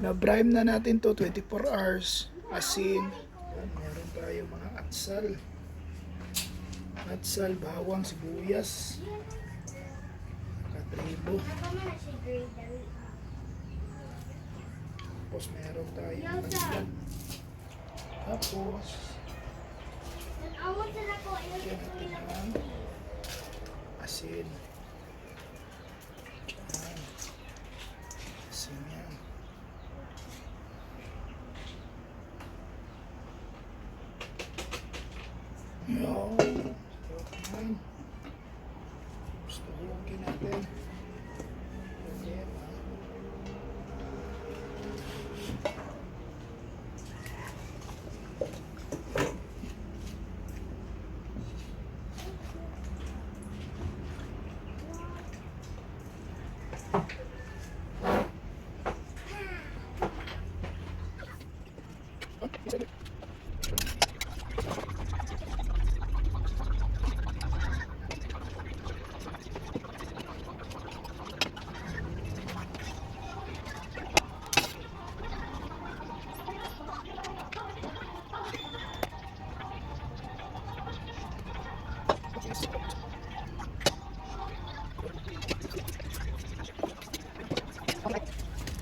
Na-brine na natin to 24 hours. Asin. Meron tayo mga atsal. Atsal, bawang, sibuyas. Katribo. Tapos meron tayo asin. Tapos lagyan natin ng asin. Asin yan. Yo, okay. Gusto ko natin. Okay,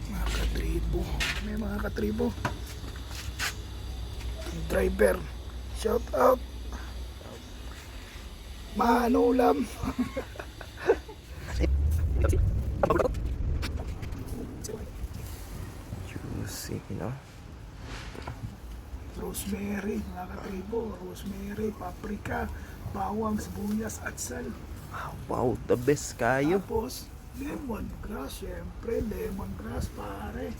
mga katribo, may mga katribo. Driver, shout out. Maano ulam. Juicy, no? Rosemary, mga katribo. Rosemary, paprika, bawang, sibuyas, atsal. Wow, the best kayo. Tapos lemongrass, syempre lemongrass pare.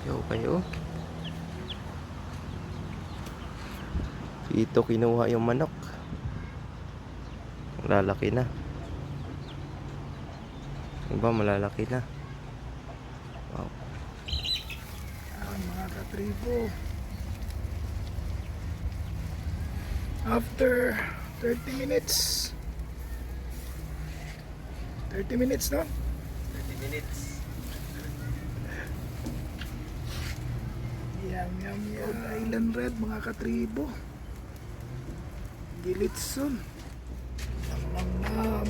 Yo kayo. Dito kinuha yung manok. Lalaki na. Iba malalaki na. Wow. Ang mga katribo. After 30 minutes. 30 minutes, no? 30 minutes. Yum, yum, yum. Rhode Island Red, mga katribo. Gilitson. Nam, nam, nam.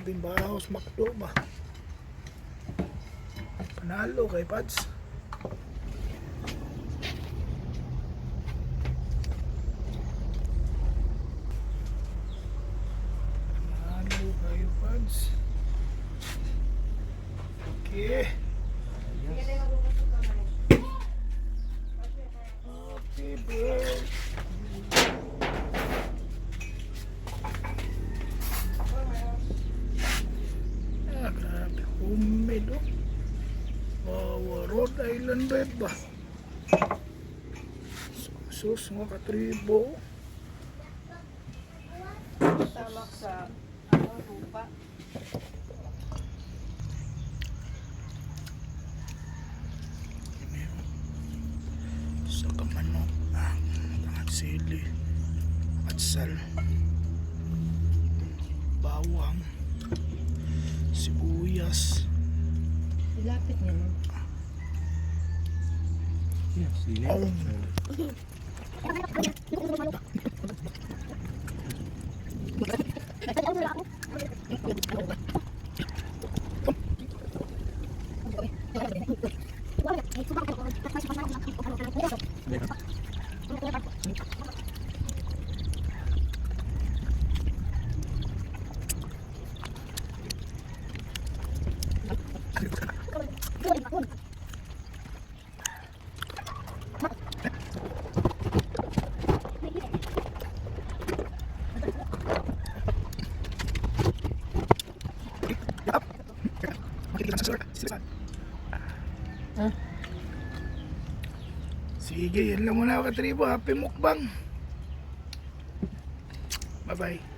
Bimbaos, makdo ba? Panalo kay Pads. Panalo kayo, Pads. Okay. Okay, bro. Ah, grabe. Homemade, oh. Wow, Rhode Island Red ba? Sus, mga katribo. Tamak sa lupa. Sa kamanok, ang sili, atsal, bawang, sibuyas. Ilapit niya no? Yeah, sili. Sige, yan lang muna katribo. Happy mukbang. Bye-bye.